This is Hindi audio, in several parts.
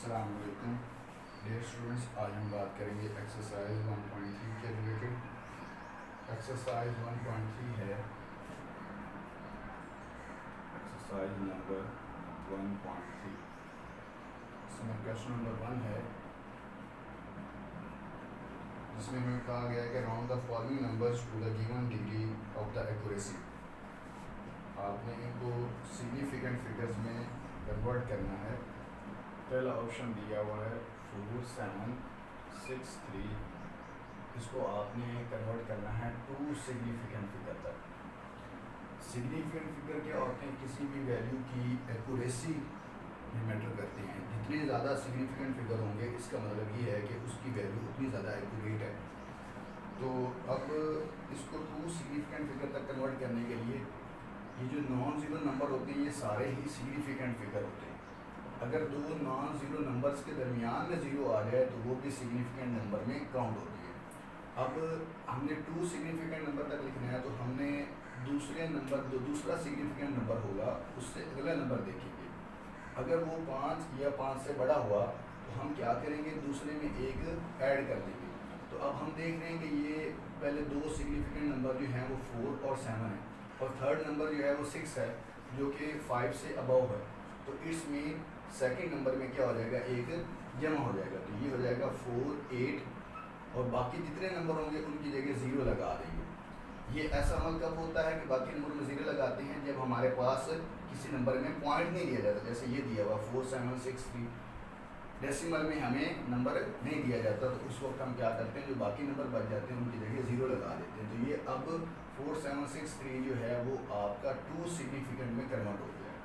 अस्सलाम वालेकुम डियर स्टूडेंट्स। आज हम बात करेंगे एक्सरसाइज 1.3 के रिलेटेड। एक्सरसाइज 1.3 है एक्सरसाइज नंबर 1.3। इसमें क्वेश्चन नंबर 1 है जिसमें हमें कहा गया है कि round the following numbers to the given degree of the accuracy. आपने इनको सिग्निफिकेंट फिगर्स में कन्वर्ट करना है। पहला ऑप्शन दिया हुआ है 4, 7, 6, 3। इसको आपने कन्वर्ट करना है टू सिग्निफिकेंट फिगर तक। सिग्निफिकेंट फिगर क्या होते हैं? किसी भी वैल्यू की एक्यूरेसी में मैटर करते हैं। जितने ज़्यादा सिग्निफिकेंट फिगर होंगे इसका मतलब ये है कि उसकी वैल्यू उतनी ज़्यादा एक्यूरेट है। तो अब इसको टू सिग्निफिकेंट फिगर तक कन्वर्ट करने के लिए ये जो नॉन ज़ीरो नंबर होते हैं ये सारे ही सिग्निफिकेंट फिगर होते हैं। अगर दो नॉन ज़ीरो नंबर्स के दरमियान में ज़ीरो आ जाए तो वो भी सिग्निफिकेंट नंबर में काउंट होती है। अब हमने टू सिग्निफिकेंट नंबर तक लिखना है तो हमने दूसरे नंबर जो दूसरा सिग्निफिकेंट नंबर होगा उससे अगला नंबर देखेंगे। अगर वो 5 या 5 से बड़ा हुआ तो हम क्या करेंगे? दूसरे में एक ऐड कर देंगे। तो अब हम देख रहे हैं कि ये पहले दो सिग्निफिकेंट नंबर जो हैं वो 4 और 7 है और थर्ड नंबर जो है वो 6 है जो कि 5 से अबव है। तो इसमें सेकंड नंबर में क्या हो जाएगा? एक जमा हो जाएगा। तो ये हो जाएगा 4, 8 और बाकी जितने नंबर होंगे उनकी जगह 0 लगा देंगे। ये ऐसा अमल कब होता है कि बाकी नंबर में 0 लगाते हैं? जब हमारे पास किसी नंबर में पॉइंट नहीं दिया जाता। जैसे ये दिया हुआ 4, 7, 6, 3 डेसिमल में हमें नंबर नहीं दिया जाता तो उस वक्त हम क्या करते हैं? जो बाकी नंबर बच जाते हैं उनकी जगह 0 लगा देते हैं। तो ये अब 4, 7, 6, 3 जो है वो आपका टू सिग्निफिकेंट में कन्वर्ट हो गया है।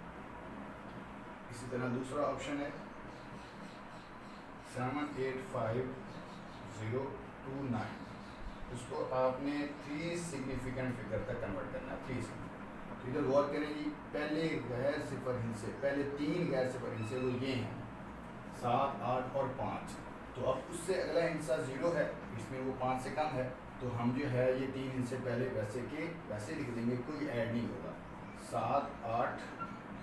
इसी तरह दूसरा ऑप्शन है 7, 8, 5, 0, 2, 9। उसको आपने 3 सिग्निफिकेंट फिगर तक कन्वर्ट करना है। 3 तो इधर गौर करें जी, पहले गैर सिफर हिस्से पहले 3 गैर सिफर हिस्से वो ये हैं 7, 8 और 5। तो अब उससे अगला हिस्सा 0 है, इसमें वो 5 से कम है तो हम जो है ये 3 हिस्से पहले वैसे के वैसे लिख देंगे, कोई ऐड नहीं होगा। 7, 8,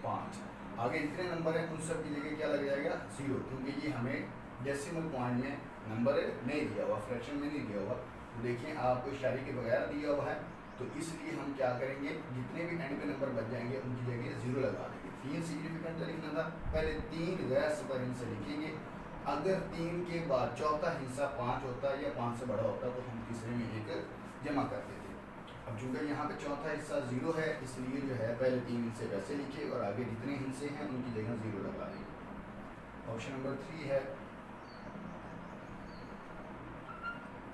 5 आगे जितने नंबर हैं उन सब की जगह क्या लग जाएगा? 0, क्योंकि ये हमें डेसिमल पॉइंट में नंबर नहीं दिया हुआ, फ्रैक्शन में नहीं दिया हुआ। तो देखिए आपको इशारे के बगैर दिया हुआ है तो इसलिए हम क्या करेंगे? जितने भी एंड पे नंबर बच जाएंगे उनकी जगह 0 लगा देंगे। 3 सिग्निफिकेंट लिखना था, पहले 3 गैर सिफर हिस्से लिखेंगे। अगर 3 के बाद चौथा हिस्सा 5 होता या 5 से बड़ा होता तो हम तीसरे में एक जमा कर देते। अब चूँकि यहाँ पे चौथा हिस्सा 0 है इसलिए जो है पहले 3 हिस्से वैसे लिखे और आगे जितने हिस्से हैं उनकी जगह 0 लगा देंगे। ऑप्शन नंबर 3 है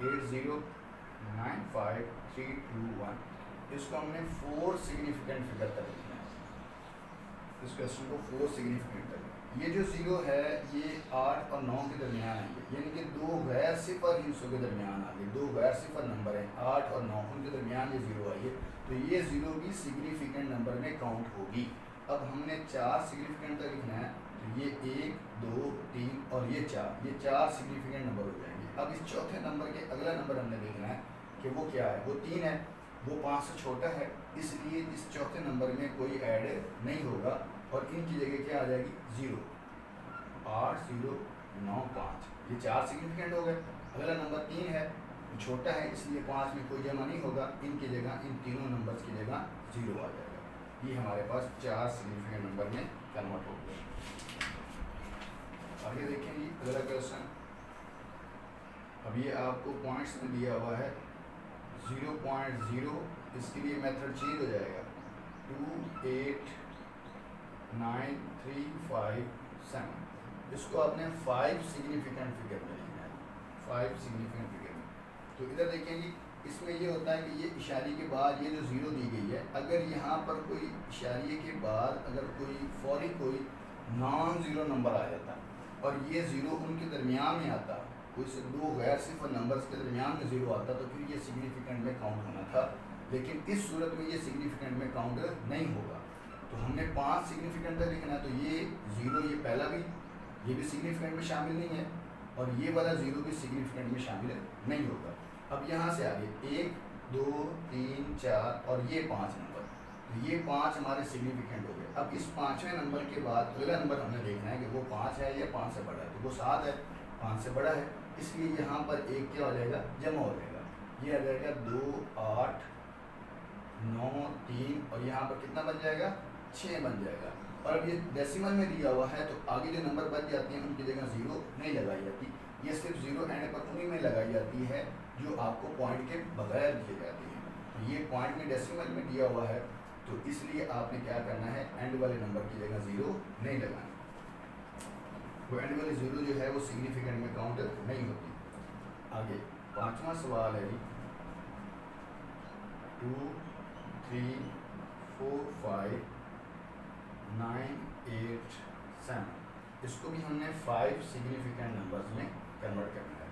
8, 0, 9, 5, 3, 2, 1। इसको हमने 4 सिग्निफिकेंट फिगर तक लिखना है। इस क्वेश्चन को 4 सिग्निफिकेंट तक। ये जो 0 है ये 8 और 9 के दरमियान है, यानी कि दो गैर सिफर हिस्सों के दरमियान आ गए। दो गैर सिफर नंबर हैं 8 और 9, उनके दरमियान ये 0 आई है तो ये 0 भी सिग्निफिकेंट नंबर में काउंट होगी। अब हमने 4 सिग्निफिकेंट तक लिखना है तो ये 1, 2, 3 और ये 4, ये 4 सिग्निफिकेंट नंबर हो जाएंगे। अब इस चौथे नंबर के अगला नंबर हमने देखना है कि वो क्या है। वो 3 है, वो 5 से छोटा है, इसलिए इस चौथे नंबर में कोई ऐड नहीं होगा और इनकी जगह क्या आ जाएगी? 0। 8, 0, 9, 5 ये 4 सिग्निफिकेंट हो गए। अगला नंबर 3 है, छोटा है इसलिए 5 में कोई जमा नहीं होगा, इनकी जगह इन तीनों नंबर्स की जगह 0 आ जाएगा। ये हमारे पास 4 सिग्निफिकेंट नंबर में कन्वर्ट हो गया। आगे देखेंगे अगला क्वेश्चन। अब ये आपको पॉइंट्स में दिया हुआ है 0.0, इसके लिए मेथड चेंज हो जाएगा 2, 8, 9, 3, 5, 7। इसको आपने 5 सिग्निफिकेंट फिगर में लिखना है, 5 सिग्निफिकेंट फिगर में। तो इधर देखेंगे इसमें ये होता है कि ये इशारे के बाद ये जो 0 दी गई है, अगर यहाँ पर कोई इशारे के बाद अगर कोई फौरी कोई नॉन ज़ीरो नंबर आ जाता और ये 0 उनके दरमियान में आता, कोई से दो गैर सिफर नंबर्स के दरमियान में 0 आता तो फिर ये सिग्निफिकेंट में काउंट होना था। लेकिन इस सूरत में ये सिग्निफिकेंट में काउंट नहीं होगा। तो हमने 5 सिग्निफिकेंट तक लिखना है तो ये 0, ये पहला भी, ये भी सिग्निफिकेंट में शामिल नहीं है और ये वाला 0 भी सिग्निफिकेंट में शामिल नहीं होगा। अब यहाँ से आगे 1, 2, 3, 4 और ये 5 नंबर, तो ये 5 हमारे सिग्निफिकेंट हो गए। अब इस 5वें नंबर के बाद अगला नंबर हमने देखना है कि वो 5 है या 5 से बड़ा है। तो वो 7 है, 5 से बड़ा है, इसलिए यहाँ पर एक क्या हो जाएगा, जमा हो जाएगा। ये आ जाएगा 2 8 9 3 और यहाँ पर कितना बन जाएगा, 6 बन जाएगा। और अब ये डेसिमल में दिया हुआ है तो आगे जो नंबर बच जाती हैं उनकी जगह 0 नहीं लगाई जाती, ये सिर्फ 0 एंड पर उन्हीं में लगाई जाती है जो आपको पॉइंट के बगैर दिए जाती हैं। तो ये पॉइंट में डेसिमल में दिया हुआ है तो इसलिए आपने क्या करना है, एंड वाले नंबर की जगह 0 नहीं लगाना। वो एंड वाली 0 जो है वो सिग्निफिकेंट में काउंट नहीं होती। आगे 5वां सवाल है जी 2 3 4 5 9 8 7। इसको भी हमने 5 सिग्निफिकेंट नंबर्स में कन्वर्ट करना है।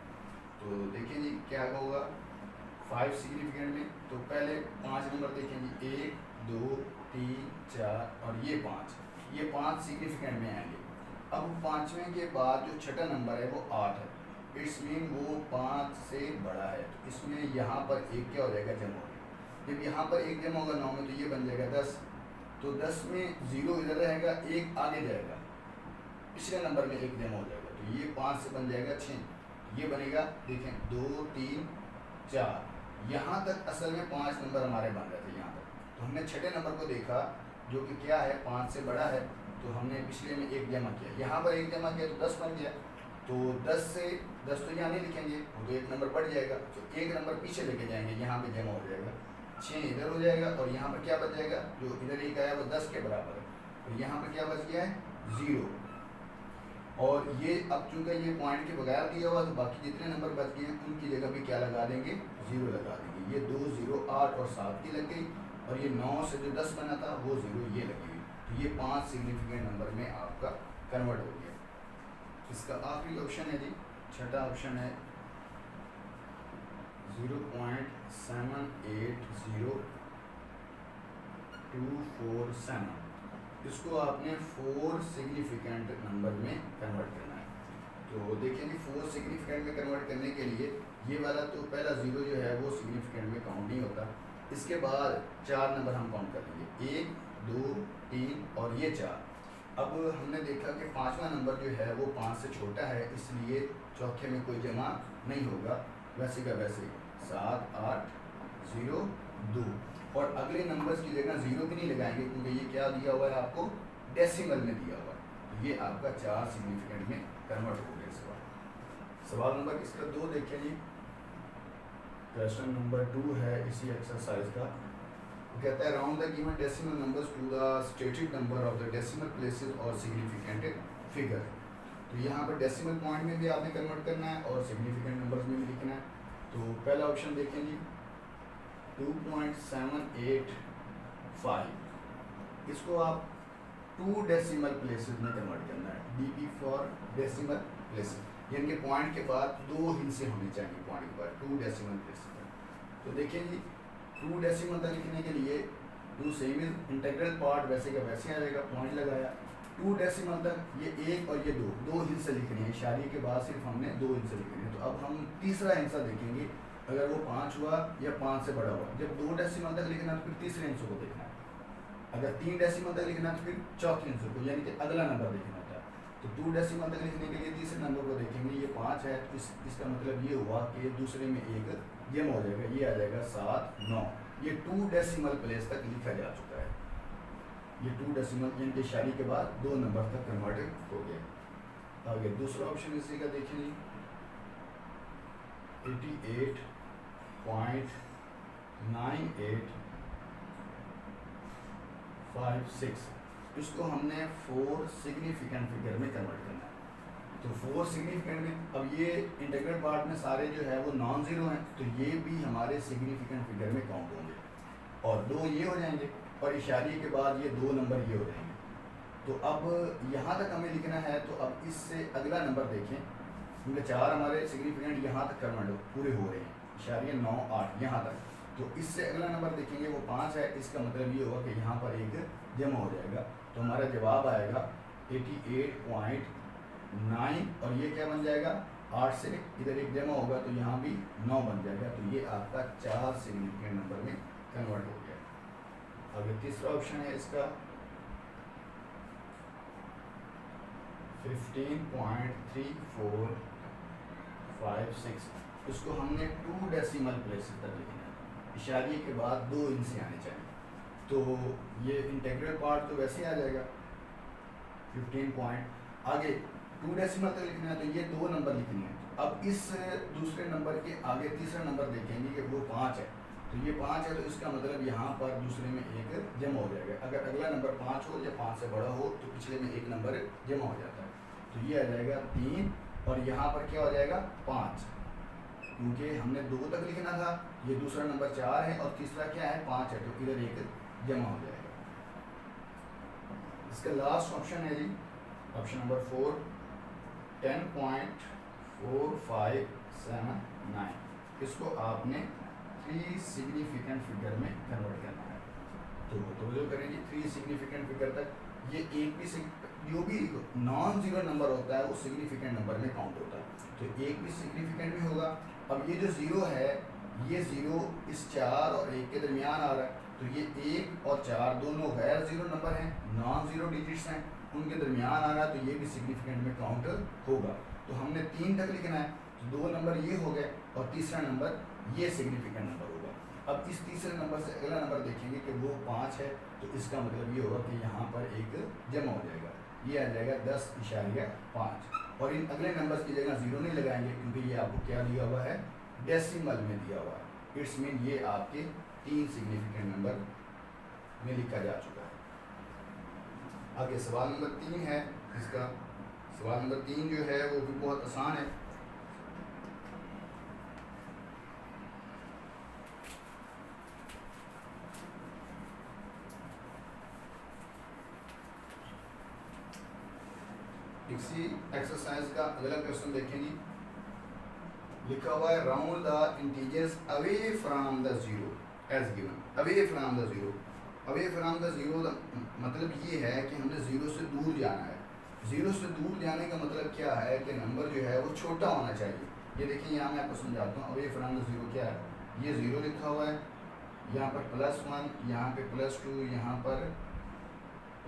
तो देखिए जी क्या होगा 5 सिग्निफिकेंट में। तो पहले 5 नंबर देखेंगे 1 2 3 4 और ये 5 सिग्निफिकेंट में आएंगे। अब 5वें के बाद जो छठा नंबर है वो 8 है, इट्स मीन वो 5 से बड़ा है। तो इसमें यहाँ पर एक क्या हो जाएगा, जमा हो जाएगा। जब यहाँ पर एक जमा होगा 9 में तो ये बन जाएगा 10। तो 10 में 0 इधर रहेगा, एक आगे जाएगा, पिछले नंबर में एक जमा हो जाएगा। तो ये 5 से बन जाएगा 6, ये बनेगा देखें 2 3 4। यहाँ तक असल में 5 नंबर हमारे बन रहे थे यहाँ तक। तो हमने छठे नंबर को देखा जो कि क्या है 5 से बड़ा है, तो हमने पिछले में एक जमा किया, यहाँ पर एक जमा किया तो 10 बन गया। तो 10 से 10 तो यहाँ नहीं लिखेंगे, वो तो एक नंबर बढ़ जाएगा, तो एक नंबर पीछे लेके जाएंगे, यहाँ पे जमा हो जाएगा, 6 इधर हो जाएगा और यहाँ पर क्या बच जाएगा, जो इधर एक आया वो 10 के बराबर है। तो यहाँ पर क्या बच गया है 0। और ये अब चूंकि ये पॉइंट के बगैर दिया हुआ तो बाकी जितने नंबर बच गए हैं उनकी जगह भी क्या लगा देंगे, 0 लगा देंगे। ये 2 0 8 और 7 की लग गई और ये 9 से जो 10 बना था वो 0 ये लगेगी। तो ये 5 सिग्निफिकेंट नंबर में आपका कन्वर्ट हो गया। इसका आखिरी ऑप्शन है जी, छठा ऑप्शन है 0.780247। इसको आपने 4 सिग्निफिकेंट नंबर में कन्वर्ट करना है। तो देखिए जी 4 सिग्निफिकेंट में कन्वर्ट करने के लिए ये वाला तो पहला 0 जो है वो सिग्निफिकेंट में काउंट नहीं होता। इसके बाद 4 नंबर हम काउंट कर लेंगे, 1 2 3 और ये 4। अब हमने देखा कि 5वां नंबर जो है वो 5 से छोटा है, इसलिए चौथे में कोई जमा नहीं होगा, वैसे का वैसे 7 8 0 2। और अगले नंबर्स की जगह 0 भी नहीं लगाएंगे क्योंकि ये क्या दिया हुआ है आपको, डेसिमल में दिया हुआ है। तो ये आपका 4 सिग्निफिकेंट में कन्वर्ट हो गया। सवाल नंबर इसका 2 देखें जी, क्वेश्चन नंबर 2 है इसी एक्सरसाइज का। वो कहता है round the given decimal numbers to the stated number of the decimal places और सिग्निफिकेंट फिगर। तो यहाँ पर डेसिमल पॉइंट में भी आपने कन्वर्ट करना है और सिग्निफिकेंट नंबर्स में भी लिखना है। तो पहला ऑप्शन देखें जी 2.785, इसको आप 2 डेसिमल प्लेसेस में कन्वर्ट करना है, DP फॉर डेसिमल प्लेसेस, यानी कि पॉइंट के बाद 2 हिस्से होने चाहिए, पॉइंट के बाद 2 डेसिमल प्लेसेस में। तो देखिए जी 2 डेसिमल तक लिखने के लिए 2 सेम इंटीग्रल पार्ट वैसे का वैसे आ जाएगा, पॉइंट लगाया। 2 डेसिमल तक ये 1 और ये 2 हिस्से लिखने हैं, इशारे के बाद सिर्फ हमने 2 हिस्से लिखने हैं। तो अब हम तीसरा हिस्सा देखेंगे, अगर वो 5 हुआ या 5 से बड़ा हुआ। जब 2 डेसिमल तक लिखना तो फिर तीसरे हिस्से को देखना है, अगर 3 डेसिमल तक लिखना तो फिर चौथे हिस्से को, यानी कि अगला नंबर देखना होता है। तो 2 डेसिमल तक लिखने के लिए तीसरे नंबर को देखेंगे, ये 5 है तो इसका मतलब ये हुआ कि दूसरे में एक जमा हो जाएगा, ये आ जाएगा 7 9। ये 2 डेसिमल प्लेस तक लिखा जा चुका है, ये 2 डेसिमल यानी कि इशारे के बाद 2 नंबर तक कन्वर्टेड हो गया। आगे दूसरा ऑप्शन इसी का देखेंगे 88.9856, इसको हमने 4 सिग्निफिकेंट फिगर में कन्वर्ट करना है। तो 4 सिग्निफिकेंट में अब ये इंटीग्रल पार्ट में सारे जो है वो नॉन ज़ीरो हैं, तो ये भी हमारे सिग्निफिकेंट फिगर में काउंट होंगे और 2 ये हो जाएंगे और इशारे के बाद ये 2 नंबर ये हो जाएंगे। तो अब यहाँ तक हमें लिखना है, तो अब इससे अगला नंबर देखें, क्योंकि 4 हमारे सिग्निफिकेंट यहाँ तक कन्वर्ट पूरे हो रहे हैं, इशारे 9 8 यहाँ तक। तो इससे अगला नंबर देखेंगे वो 5 है, इसका मतलब ये होगा कि यहाँ पर एक जमा हो जाएगा। तो हमारा जवाब आएगा 88.9 और ये क्या बन जाएगा 8 से इधर एक जमा होगा तो यहाँ भी 9 बन जाएगा। तो ये आपका 4 सिग्निफिकेंट नंबर में कन्वर्ट हो गया। आगे फिर तीसरा ऑप्शन है इसका 15.3456, इसको हमने 2 डेसिमल प्लेसेस तक लिखना है, इशारे के बाद 2 इंच आने चाहिए। तो ये इंटीग्रल पार्ट तो वैसे आ जाएगा 15 पॉइंट, आगे 2 डेसिमल तक लिखना है तो ये 2 नंबर लिखने हैं। अब इस दूसरे नंबर के आगे तीसरा नंबर देखेंगे कि वो 5 है, तो ये 5 है तो इसका मतलब यहाँ पर दूसरे में एक जमा हो जाएगा। अगर अगला नंबर 5 हो या 5 से बड़ा हो तो पिछले में एक नंबर जमा हो जाता है, तो ये आ जाएगा 3 और यहाँ पर क्या हो जाएगा 5, क्योंकि हमने 2 तक लिखना था, ये दूसरा नंबर 4 है और तीसरा क्या है 5 है, तो इधर एक जमा हो जाएगा। इसका लास्ट ऑप्शन है जी ऑप्शन नंबर 4 10.4579, इसको आपने 3 सिग्निफिकेंट फिगर में कन्वर्ट करना है। तो जो करेंगे 3 सिग्निफिकेंट फिगर तक, ये एक भी जो भी नॉन जीरो नंबर होता है वो सिग्निफिकेंट नंबर में काउंट होता है, तो एक भी सिग्निफिकेंट में होगा। अब ये जो ज़ीरो है, ये ज़ीरो इस 4 और 1 के दरमियान आ रहा है, तो ये 1 और 4 दोनों गैर ज़ीरो नंबर हैं, नॉन ज़ीरो डिजिट्स हैं, उनके दरमियान आ रहा है, तो ये भी सिग्निफिकेंट में काउंट होगा। तो हमने 3 तक लिखना है, तो 2 नंबर ये हो गए और तीसरा नंबर ये सिग्निफिकेंट नंबर होगा। अब इस तीसरे नंबर से अगला नंबर देखेंगे कि वो 5 है, तो इसका मतलब ये होगा कि यहाँ पर एक जमा हो जाएगा, ये आ जाएगा 10.5, और इन अगले नंबर की जगह 0 नहीं लगाएंगे क्योंकि ये आपको क्या दिया हुआ है, डेसिमल में दिया हुआ है। इट्स मीन ये आपके 3 सिग्निफिकेंट नंबर में लिखा जा चुका है। आगे सवाल नंबर 3 है, इसका सवाल नंबर 3 जो है वो भी बहुत आसान है। इसी एक्सरसाइज का अगला क्वेश्चन देखेंगे, लिखा हुआ है round the integers away from the zero as given. Away from the zero, away from the zero मतलब ये है कि हमने जीरो से दूर जाना है। जीरो से दूर जाने का मतलब क्या है कि नंबर जो है वो छोटा होना चाहिए। ये देखिए यहाँ मैं आपको समझाता हूँ, अवे फ्रॉम द जीरो क्या है, ये 0 लिखा हुआ है, यहाँ पर +1, यहाँ पे +2, यहाँ पर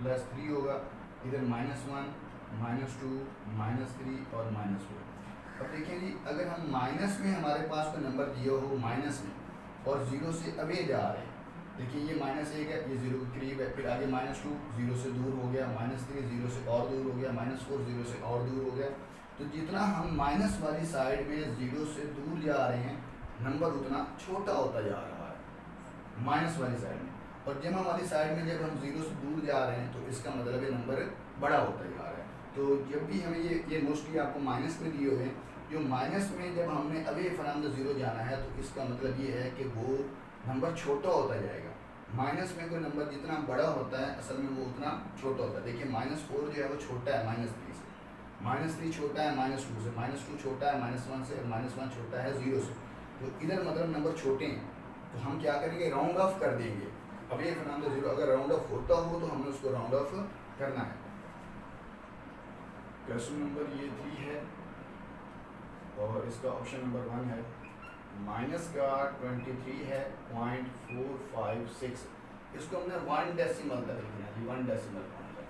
+3 होगा, इधर -1, -2, -3 और -4। अब देखिए जी, अगर हम माइनस में हमारे पास कोई नंबर दिया हो माइनस में और 0 से अवे जा रहे हैं, देखिए ये -1 है, ये 0 के करीब है, फिर आगे -2 0 से दूर हो गया, -3 0 से और दूर हो गया, -4 0 से और दूर हो गया। तो जितना हम माइनस वाली साइड में 0 से दूर जा रहे हैं, नंबर उतना छोटा होता जा रहा है माइनस वाली साइड में, और जमा वाली साइड में जब हम 0 से दूर जा रहे हैं तो इसका मतलब है नंबर बड़ा होता जा रहा है। तो जब भी हमें ये मोस्टली आपको माइनस में दिए हुए हैं, जो माइनस में जब हमने अवे फ्रॉम द जीरो जाना है तो इसका मतलब ये है कि वो नंबर छोटा होता जाएगा। माइनस में कोई नंबर जितना बड़ा होता है असल में वो उतना छोटा होता है। देखिए -4 जो है वो छोटा है -3 से, -3 छोटा है -2 से, -2 छोटा है -1 से, और -1 छोटा है 0 से। तो इधर मतलब नंबर छोटे हैं, तो हम क्या करेंगे, राउंड ऑफ कर देंगे। अवे फ्रॉम द जीरो अगर राउंड ऑफ होता हो तो हमें उसको राउंड ऑफ करना है। क्वेश्चन नंबर ये 3 है और इसका ऑप्शन नंबर 1 है, माइनस का 23 है 0.456, इसको हमने 1 डेसिमल तक लिखना है, 1 डेसिमल पॉइंट तक,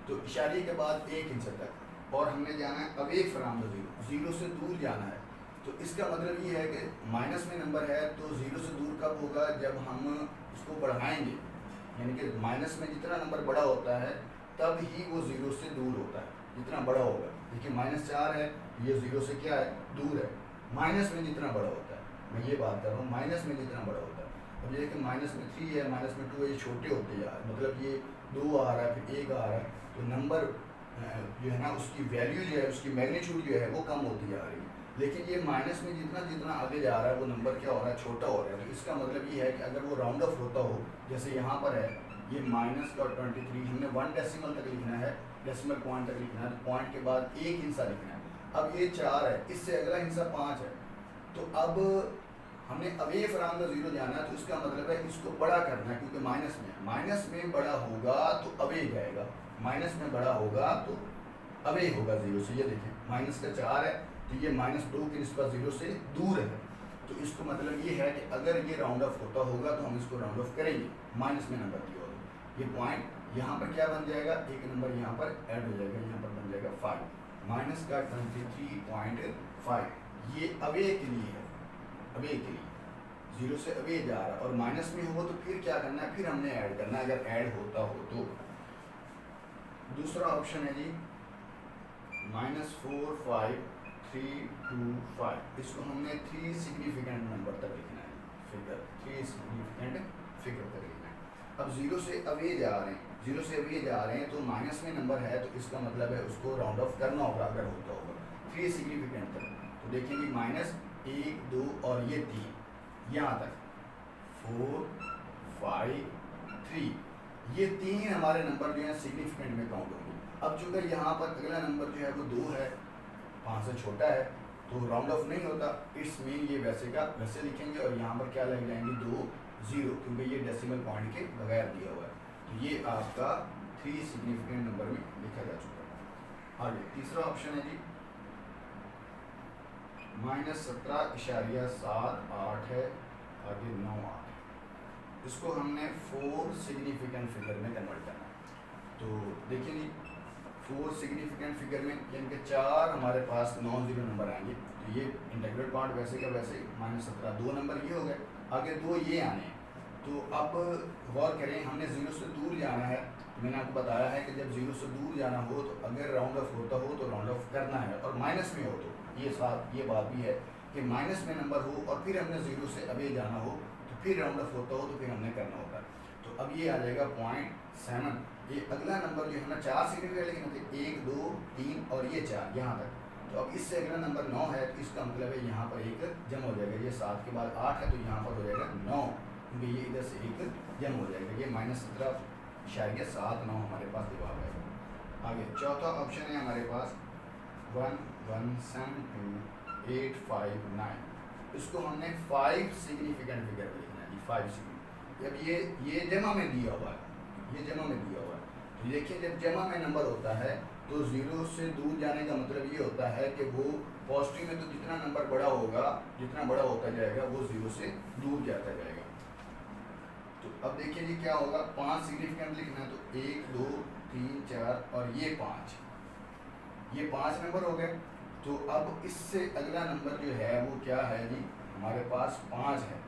तो इशारे के बाद 1 इंच तक, और हमने जाना है अवे फ्रॉम द जीरो, 0 से दूर जाना है। तो इसका मतलब ये है कि माइनस में नंबर है तो 0 से दूर कब होगा, जब हम उसको बढ़ाएंगे, यानी कि माइनस में जितना नंबर बड़ा होता है तब ही वो 0 से दूर होता है, जितना बड़ा होगा। देखिए -4 है, ये 0 से क्या है, दूर है, माइनस में जितना बड़ा होता है, मैं ये बात कर रहा हूँ, माइनस में जितना बड़ा होता है। अब ये कि -3 है, -2 है, ये छोटे होते जा रहे हैं, मतलब ये 2 आ रहा है, फिर 1 आ रहा है, तो नंबर जो है ना उसकी वैल्यू जो है, उसकी मैग्नीट्यूड जो है वो कम होती जा रही है। लेकिन ये माइनस में जितना जितना आगे जा रहा है वो नंबर क्या हो रहा है, छोटा हो रहा है। तो इसका मतलब ये है कि अगर वो राउंड ऑफ होता हो, जैसे यहाँ पर है ये -23, हमने 1 डेसिमल तक लिखना है, डेसिमल पॉइंट तक लिखना है, तो पॉइंट के बाद 1 हिस्सा लिखना है। अब ये 4 है, इससे अगला हिस्सा 5 है, तो अब हमने अवे फ्रॉम द जीरो जाना है, तो इसका मतलब है इसको बड़ा करना है, क्योंकि माइनस में बड़ा होगा तो अवे जाएगा, माइनस में बड़ा होगा तो अवे होगा 0 से। ये देखें माइनस का 4 है, तो ये -2 की निस्बत 0 से दूर है, तो इसको मतलब ये है कि अगर ये राउंड ऑफ होता होगा तो हम इसको राउंड ऑफ करेंगे, माइनस में नंबर दिया होगा। ये पॉइंट यहाँ पर क्या बन जाएगा, एक नंबर यहाँ पर ऐड हो जाएगा, यहाँ पर बन जाएगा 5 माइनस का 23.5। ये अवे के लिए है, अवे के लिए 0 से अवे जा रहा है और माइनस में हो तो फिर क्या करना है, फिर हमने ऐड करना है अगर ऐड होता हो तो। दूसरा ऑप्शन है जी -45325। इसको हमने 3 सिग्निफिकेंट नंबर तक लिखना है, फिगर 3 सिग्निफिकेंट फिगर तक लिखना है। अब 0 से अवे जा रहे हैं, 0 से अवे जा रहे हैं तो माइनस में नंबर है तो इसका मतलब है उसको राउंड ऑफ करना होगा अगर होता होगा 3 सिग्निफिकेंट तक। तो देखेंगे -1 2 और ये 3 यहाँ तक 4 5 3, ये 3 हमारे नंबर जो है सिग्निफिकेंट में काउंट होंगे। अब चूंकि यहाँ पर अगला नंबर जो है वो 2 है, 5 से छोटा है तो राउंड ऑफ नहीं होता, इट्स मीन ये वैसे का वैसे लिखेंगे और यहाँ पर क्या लग जाएंगे 2 0, क्योंकि ये डेसिमल पॉइंट के बगैर दिया हुआ है। तो ये आपका 3 सिग्निफिकेंट नंबर में लिखा जा चुका है। आगे तीसरा ऑप्शन है जी -17.78 है, आगे 9 8। इसको हमने 4 सिग्निफिकेंट फिगर में कन्वर्ट करना है। तो देखिए जी 4 सिग्निफिकेंट फिगर में यानी कि 4 हमारे पास नॉन जीरो नंबर आएंगे, तो ये इंटीग्रल पार्ट वैसे का वैसे -17, 2 नंबर ये हो गए, आगे 2 ये आने हैं। तो अब गौर करें, हमने 0 से दूर जाना है, तो मैंने आपको बताया है कि जब 0 से दूर जाना हो तो अगर राउंड ऑफ होता हो तो राउंड ऑफ करना है, और माइनस में हो तो ये बात भी है कि माइनस में नंबर हो और फिर हमने 0 से अवे जाना हो तो फिर राउंड ऑफ होता हो तो फिर हमने करना होता है। तो अब ये आ जाएगा 0.7। ये अगला नंबर जो है ना 4 सिग्निफिकेंट लिखने थे, 1 2 3 और ये 4 यहाँ तक। तो अब इससे अगला नंबर 9 है तो इसका मतलब है यहाँ पर एक जम हो जाएगा, ये 7 के बाद 8 है तो यहाँ पर हो जाएगा 9, क्योंकि ये इधर से एक जम हो जाएगा। ये -17.79 हमारे पास जवाब है। आगे चौथा ऑप्शन है हमारे पास 1172859। इसको हमने 5 सिग्निफिकेंट फिगर में लिखना है जी, 5 सिग्निफिकेंट। अब ये जमा में दिया हुआ है, ये जमा में दिया हुआ है। तो देखिए जब जमा में नंबर होता है तो 0 से दूर जाने का मतलब ये होता है कि वो पॉजिटिव में तो जितना नंबर बड़ा होगा, जितना बड़ा होता जाएगा वो 0 से दूर जाता जाएगा। तो अब देखिए जी क्या होगा, 5 सिग्निफिकेंट लिखना है तो 1 2 3 4 और ये 5, ये 5 नंबर हो गए। तो अब इससे अगला नंबर जो है वो क्या है जी, हमारे पास 5 है।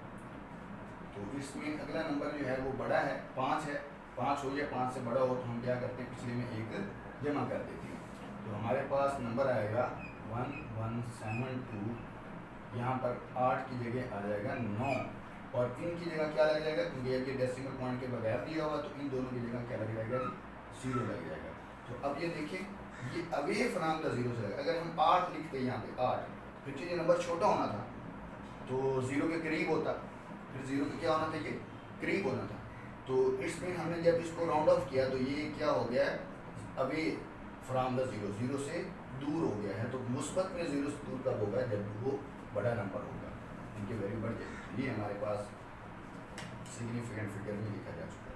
तो इसमें अगला नंबर जो है वो बड़ा है, 5 है, 5 हो या 5 से बड़ा हो तो हम क्या करते हैं, पिछले में एक जमा कर देते हैं। तो हमारे पास नंबर आएगा 1172, यहाँ पर 8 की जगह आ जाएगा 9 और इनकी जगह क्या लग जाएगा, क्योंकि ये डेसिमल पॉइंट के बगैर दिया हुआ तो इन दोनों की जगह क्या लग जाएगा, 0 लग जाएगा। तो अब ये देखिए ये अवे फ्रॉम द 0 से, अगर हम 8 लिखते यहाँ पे 8, फिर ये नंबर छोटा होना था तो 0 के करीब होता, फिर 0 के क्या होना था, ये करीब होना था। तो इसमें हमने जब इसको राउंड ऑफ किया तो ये क्या हो गया, अवे फ्रॉम द 0, 0 से दूर हो गया है। तो मुस्बत में 0 से दूर कब होगा, जब वो बड़ा नंबर होगा, इनके वैल्यू बढ़ जाएगी। ये हमारे पास सिग्निफिकेंट फिगर में लिखा जा चुका है।